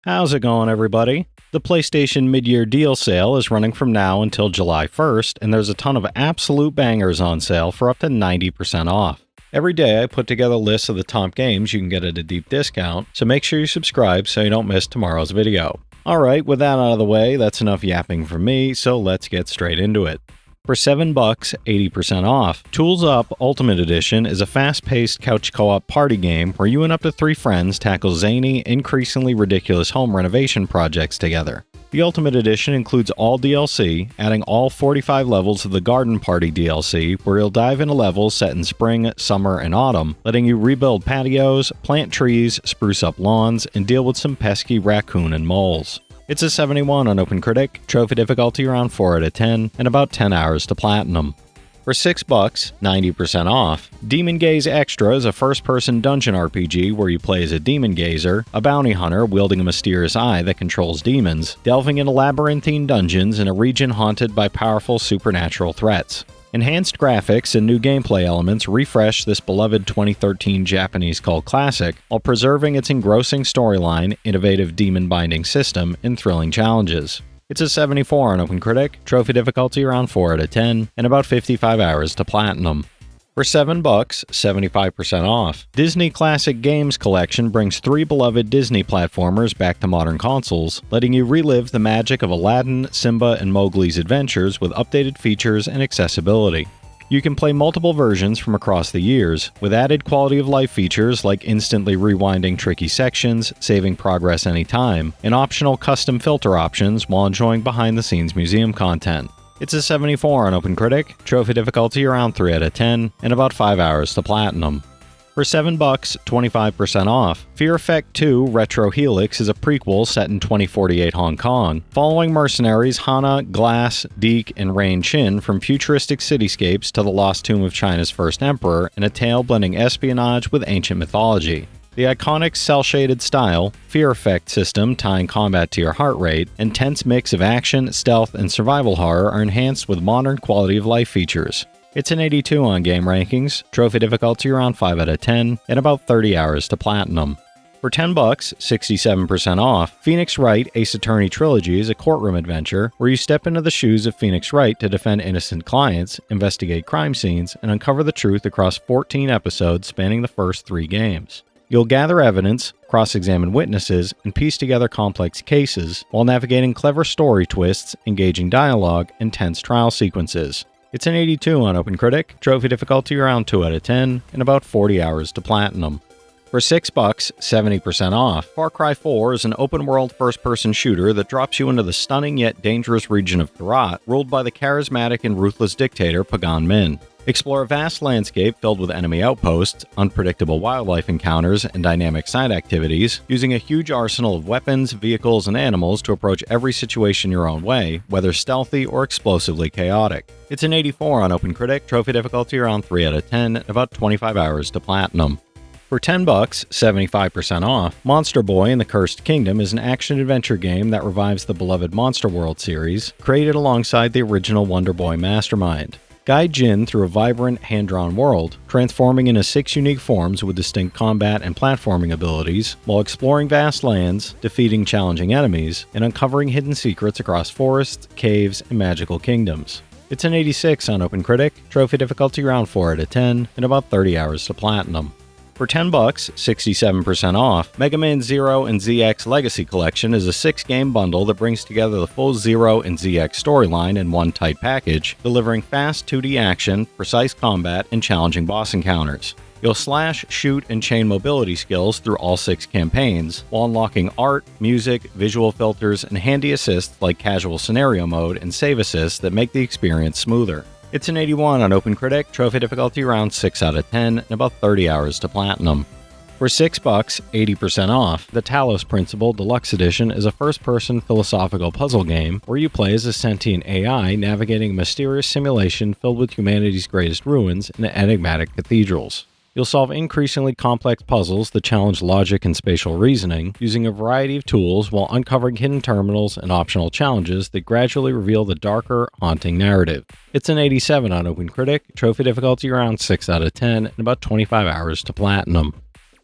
How's it going, everybody? The PlayStation mid-year deal sale is running from now until July 1st, and there's a ton of absolute bangers on sale for up to 90% off. Every day I put together lists of the top games you can get at a deep discount, so make sure you subscribe so you don't miss tomorrow's video. Alright, with that out of the way, that's enough yapping from me, so let's get straight into it. For $7, 80% off, Tools Up Ultimate Edition is a fast-paced couch co-op party game where you and up to 3 friends tackle zany, increasingly ridiculous home renovation projects together. The Ultimate Edition includes all DLC, adding all 45 levels of the Garden Party DLC, where you'll dive into levels set in spring, summer, and autumn, letting you rebuild patios, plant trees, spruce up lawns, and deal with some pesky raccoon and moles. It's a 71 on OpenCritic, trophy difficulty around 4 out of 10, and about 10 hours to platinum. For $6, 90% off, Demon Gaze Extra is a first-person dungeon RPG where you play as a demon gazer, a bounty hunter wielding a mysterious eye that controls demons, delving into labyrinthine dungeons in a region haunted by powerful supernatural threats. Enhanced graphics and new gameplay elements refresh this beloved 2013 Japanese cult classic, while preserving its engrossing storyline, innovative demon-binding system, and thrilling challenges. It's a 74 on OpenCritic, trophy difficulty around 4 out of 10, and about 55 hours to platinum. For $7, 75% off, Disney Classic Games Collection brings 3 beloved Disney platformers back to modern consoles, letting you relive the magic of Aladdin, Simba, and Mowgli's adventures with updated features and accessibility. You can play multiple versions from across the years, with added quality-of-life features like instantly rewinding tricky sections, saving progress anytime, and optional custom filter options while enjoying behind-the-scenes museum content. It's a 74 on OpenCritic, trophy difficulty around 3 out of 10, and about 5 hours to platinum. For $7, 25% off, Fear Effect 2 Retro Helix is a prequel set in 2048 Hong Kong, following mercenaries Hana, Glass, Deke, and Rain Chin from futuristic cityscapes to the lost tomb of China's first emperor in a tale blending espionage with ancient mythology. The iconic cel-shaded style, Fear Effect system tying combat to your heart rate, and tense mix of action, stealth, and survival horror are enhanced with modern quality-of-life features. It's an 82 on game rankings, trophy difficulty around 5 out of 10, and about 30 hours to platinum. For $10, 67% off, Phoenix Wright Ace Attorney Trilogy is a courtroom adventure where you step into the shoes of Phoenix Wright to defend innocent clients, investigate crime scenes, and uncover the truth across 14 episodes spanning the first 3 games. You'll gather evidence, cross-examine witnesses, and piece together complex cases while navigating clever story twists, engaging dialogue, and tense trial sequences. It's an 82 on OpenCritic, trophy difficulty around 2 out of 10, and about 40 hours to platinum. For $6, 70% off, Far Cry 4 is an open-world first-person shooter that drops you into the stunning yet dangerous region of Karat, ruled by the charismatic and ruthless dictator Pagan Min. Explore a vast landscape filled with enemy outposts, unpredictable wildlife encounters, and dynamic side activities, using a huge arsenal of weapons, vehicles, and animals to approach every situation your own way, whether stealthy or explosively chaotic. It's an 84 on OpenCritic, trophy difficulty around 3 out of 10, and about 25 hours to platinum. For $10, 75% off, Monster Boy and the Cursed Kingdom is an action-adventure game that revives the beloved Monster World series, created alongside the original Wonder Boy mastermind. Guide Jin through a vibrant, hand-drawn world, transforming into 6 unique forms with distinct combat and platforming abilities, while exploring vast lands, defeating challenging enemies, and uncovering hidden secrets across forests, caves, and magical kingdoms. It's an 86 on OpenCritic, trophy difficulty around 4 out of 10, and about 30 hours to platinum. For $10, 67% off, Mega Man Zero and ZX Legacy Collection is a 6-game bundle that brings together the full Zero and ZX storyline in one tight package, delivering fast 2D action, precise combat, and challenging boss encounters. You'll slash, shoot, and chain mobility skills through all 6 campaigns, while unlocking art, music, visual filters, and handy assists like casual scenario mode and save assists that make the experience smoother. It's an 81 on OpenCritic, trophy difficulty around 6 out of 10, and about 30 hours to platinum. For $6, 80% off, the Talos Principle Deluxe Edition is a first-person philosophical puzzle game where you play as a sentient AI navigating a mysterious simulation filled with humanity's greatest ruins and enigmatic cathedrals. You'll solve increasingly complex puzzles that challenge logic and spatial reasoning, using a variety of tools while uncovering hidden terminals and optional challenges that gradually reveal the darker, haunting narrative. It's an 87 on OpenCritic, trophy difficulty around 6 out of 10, and about 25 hours to platinum.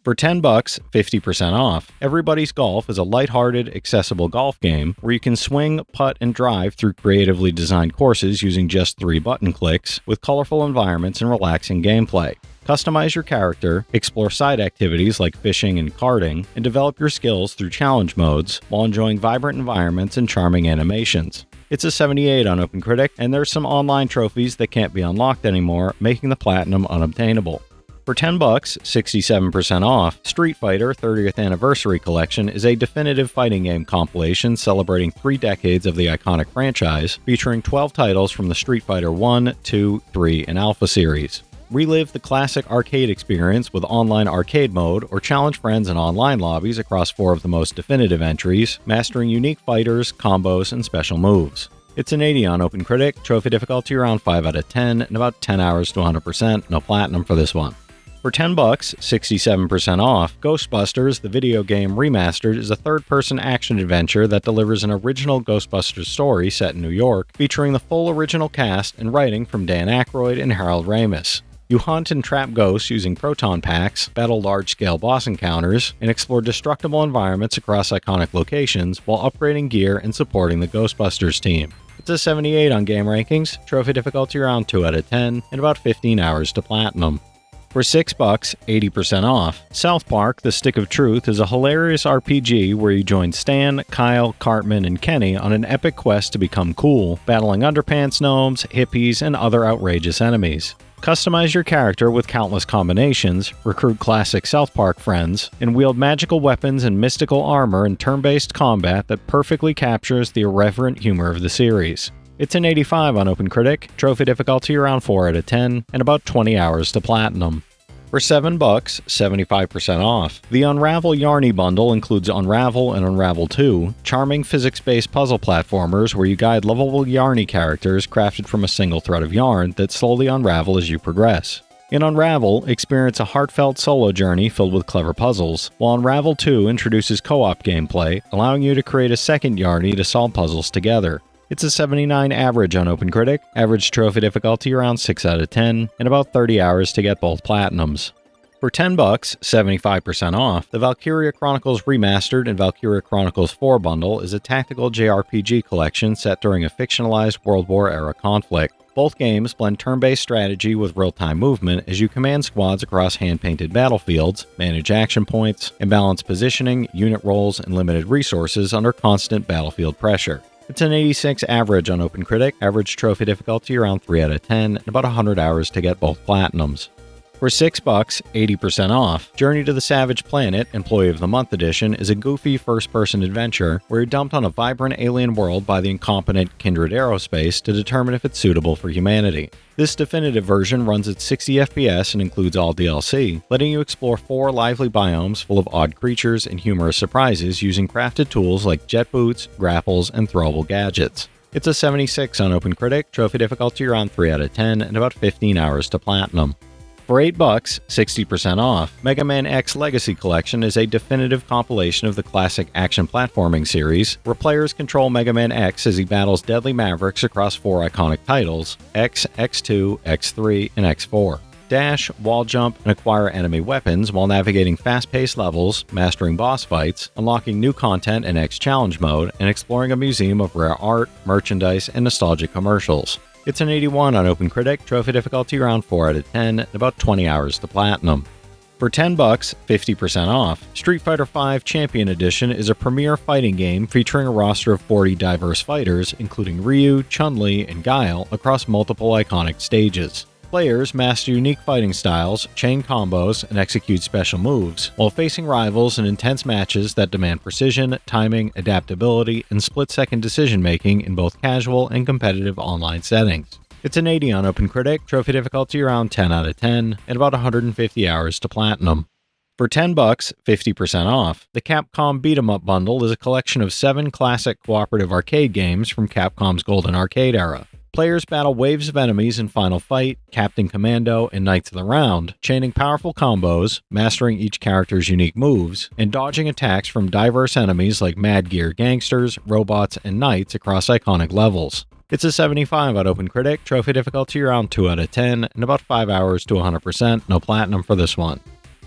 For $10, 50% off. Everybody's Golf is a lighthearted, accessible golf game where you can swing, putt, and drive through creatively designed courses using just 3 button clicks, with colorful environments and relaxing gameplay. Customize your character, explore side activities like fishing and karting, and develop your skills through challenge modes while enjoying vibrant environments and charming animations. It's a 78 on OpenCritic, and there's some online trophies that can't be unlocked anymore, making the platinum unobtainable. For $10, 67% off, Street Fighter 30th Anniversary Collection is a definitive fighting game compilation celebrating 3 decades of the iconic franchise, featuring 12 titles from the Street Fighter 1, 2, 3, and Alpha series. Relive the classic arcade experience with online arcade mode, or challenge friends in online lobbies across 4 of the most definitive entries, mastering unique fighters, combos, and special moves. It's an 80 on OpenCritic, trophy difficulty around 5 out of 10, and about 10 hours to 100%, no platinum for this one. For $10, 67% off, Ghostbusters, the video game Remastered, is a third-person action-adventure that delivers an original Ghostbusters story set in New York, featuring the full original cast and writing from Dan Aykroyd and Harold Ramis. You hunt and trap ghosts using proton packs, battle large-scale boss encounters, and explore destructible environments across iconic locations while upgrading gear and supporting the Ghostbusters team. It's a 78 on Game Rankings, trophy difficulty around 2 out of 10, and about 15 hours to platinum. For $6, 80% off, South Park: The Stick of Truth is a hilarious RPG where you join Stan, Kyle, Cartman, and Kenny on an epic quest to become cool, battling underpants gnomes, hippies, and other outrageous enemies. Customize your character with countless combinations, recruit classic South Park friends, and wield magical weapons and mystical armor in turn-based combat that perfectly captures the irreverent humor of the series. It's an 85 on OpenCritic, trophy difficulty around 4 out of 10, and about 20 hours to platinum. For $7, 75% off. The Unravel Yarny bundle includes Unravel and Unravel 2, charming physics-based puzzle platformers where you guide lovable Yarny characters crafted from a single thread of yarn that slowly unravel as you progress. In Unravel, experience a heartfelt solo journey filled with clever puzzles, while Unravel 2 introduces co-op gameplay, allowing you to create a second Yarny to solve puzzles together. It's a 79 average on OpenCritic, average trophy difficulty around 6 out of 10, and about 30 hours to get both platinums. For $10, 75% off, the Valkyria Chronicles Remastered and Valkyria Chronicles 4 bundle is a tactical JRPG collection set during a fictionalized World War-era conflict. Both games blend turn-based strategy with real-time movement as you command squads across hand-painted battlefields, manage action points, and balance positioning, unit roles, and limited resources under constant battlefield pressure. It's an 86 average on OpenCritic, average trophy difficulty around 3 out of 10, and about 100 hours to get both platinums. For $6, 80% off, Journey to the Savage Planet, Employee of the Month edition, is a goofy first-person adventure where you're dumped on a vibrant alien world by the incompetent Kindred Aerospace to determine if it's suitable for humanity. This definitive version runs at 60 FPS and includes all DLC, letting you explore 4 lively biomes full of odd creatures and humorous surprises using crafted tools like jet boots, grapples, and throwable gadgets. It's a 76 on OpenCritic, trophy difficulty around 3 out of 10, and about 15 hours to platinum. For $8, 60% off, Mega Man X Legacy Collection is a definitive compilation of the classic action platforming series, where players control Mega Man X as he battles deadly mavericks across 4 iconic titles, X, X2, X3, and X4. Dash, wall jump, and acquire enemy weapons while navigating fast-paced levels, mastering boss fights, unlocking new content in X Challenge mode, and exploring a museum of rare art, merchandise, and nostalgic commercials. It's an 81 on OpenCritic, trophy difficulty around 4 out of 10, and about 20 hours to platinum. For $10, 50% off, Street Fighter V Champion Edition is a premier fighting game featuring a roster of 40 diverse fighters, including Ryu, Chun-Li, and Guile, across multiple iconic stages. Players master unique fighting styles, chain combos, and execute special moves, while facing rivals in intense matches that demand precision, timing, adaptability, and split-second decision-making in both casual and competitive online settings. It's an 80 on OpenCritic, trophy difficulty around 10 out of 10, and about 150 hours to platinum. For $10, 50% off, the Capcom Beat 'em Up bundle is a collection of 7 classic cooperative arcade games from Capcom's Golden Arcade era. Players battle waves of enemies in Final Fight, Captain Commando, and Knights of the Round, chaining powerful combos, mastering each character's unique moves, and dodging attacks from diverse enemies like Mad Gear gangsters, robots, and knights across iconic levels. It's a 75 on OpenCritic, trophy difficulty around 2 out of 10, and about 5 hours to 100%, no platinum for this one.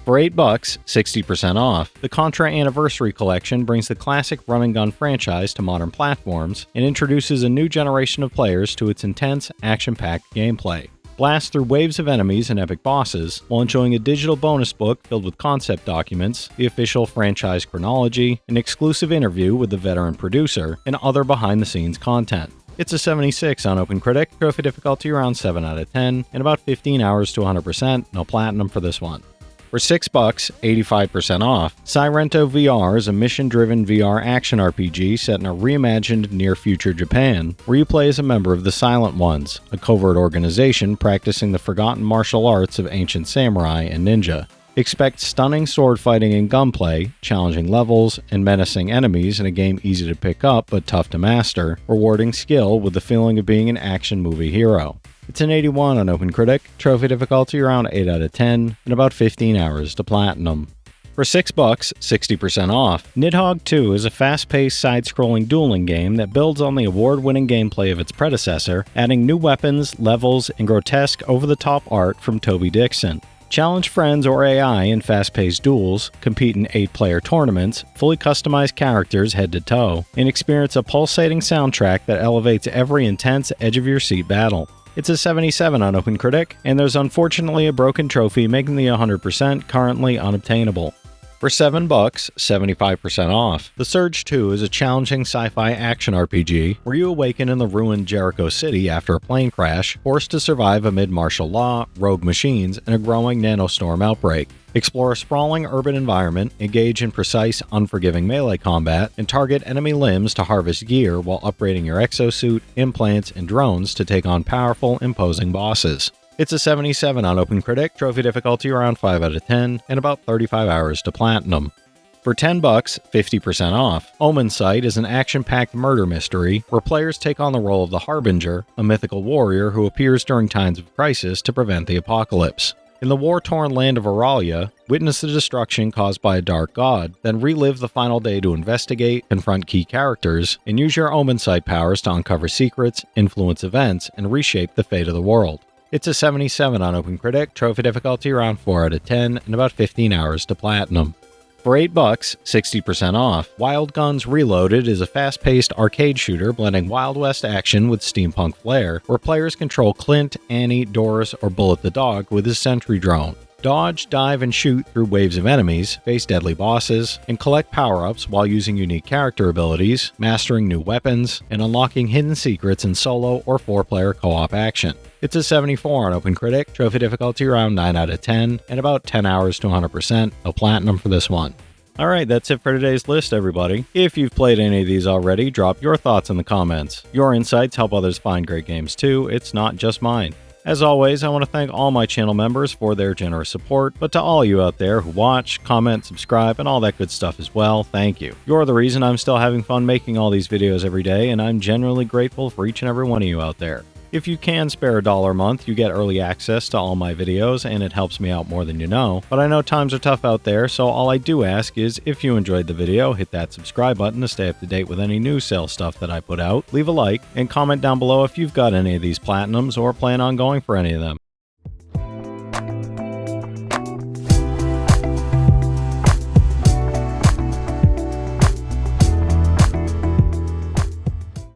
For $8, 60% off, the Contra Anniversary Collection brings the classic run-and-gun franchise to modern platforms and introduces a new generation of players to its intense, action-packed gameplay. Blast through waves of enemies and epic bosses while enjoying a digital bonus book filled with concept documents, the official franchise chronology, an exclusive interview with the veteran producer, and other behind-the-scenes content. It's a 76 on OpenCritic, trophy difficulty around 7 out of 10, and about 15 hours to 100%, no platinum for this one. For $6, 85% off, Sairento VR is a mission-driven VR action RPG set in a reimagined near-future Japan, where you play as a member of the Silent Ones, a covert organization practicing the forgotten martial arts of ancient samurai and ninja. Expect stunning sword fighting and gunplay, challenging levels, and menacing enemies in a game easy to pick up but tough to master, rewarding skill with the feeling of being an action movie hero. It's an 81 on OpenCritic, trophy difficulty around 8 out of 10, and about 15 hours to platinum. For $6, 60% off, Nidhogg 2 is a fast-paced side-scrolling dueling game that builds on the award-winning gameplay of its predecessor, adding new weapons, levels, and grotesque over-the-top art from Toby Dixon. Challenge friends or AI in fast-paced duels, compete in 8-player tournaments, fully customize characters head to toe, and experience a pulsating soundtrack that elevates every intense edge-of-your-seat battle. It's a 77 on OpenCritic, and there's unfortunately a broken trophy making the 100% currently unobtainable. For $7, 75% off, The Surge 2 is a challenging sci-fi action RPG where you awaken in the ruined Jericho City after a plane crash, forced to survive amid martial law, rogue machines, and a growing nanostorm outbreak. Explore a sprawling urban environment, engage in precise, unforgiving melee combat, and target enemy limbs to harvest gear while upgrading your exosuit, implants, and drones to take on powerful, imposing bosses. It's a 77 on OpenCritic, trophy difficulty around 5 out of 10, and about 35 hours to platinum. For $10, 50% off, Omensight is an action-packed murder mystery where players take on the role of the Harbinger, a mythical warrior who appears during times of crisis to prevent the apocalypse. In the war-torn land of Auralia, witness the destruction caused by a dark god, then relive the final day to investigate, confront key characters, and use your Omensight powers to uncover secrets, influence events, and reshape the fate of the world. It's a 77 on OpenCritic, trophy difficulty around 4 out of 10, and about 15 hours to platinum. For $8, 60% off, Wild Guns Reloaded is a fast-paced arcade shooter blending Wild West action with steampunk flair, where players control Clint, Annie, Doris, or Bullet the dog with his sentry drone. Dodge, dive, and shoot through waves of enemies, face deadly bosses, and collect power-ups while using unique character abilities, mastering new weapons, and unlocking hidden secrets in solo or 4-player co-op action. It's a 74 on OpenCritic, trophy difficulty around 9 out of 10, and about 10 hours to 100%, no platinum for this one. Alright, that's it for today's list, everybody. If you've played any of these already, drop your thoughts in the comments. Your insights help others find great games too, it's not just mine. As always, I want to thank all my channel members for their generous support, but to all you out there who watch, comment, subscribe, and all that good stuff as well, thank you. You're the reason I'm still having fun making all these videos every day, and I'm genuinely grateful for each and every one of you out there. If you can spare $1 a month, you get early access to all my videos, and it helps me out more than you know. But I know times are tough out there, so all I do ask is, if you enjoyed the video, hit that subscribe button to stay up to date with any new sale stuff that I put out, leave a like, and comment down below if you've got any of these platinums or plan on going for any of them.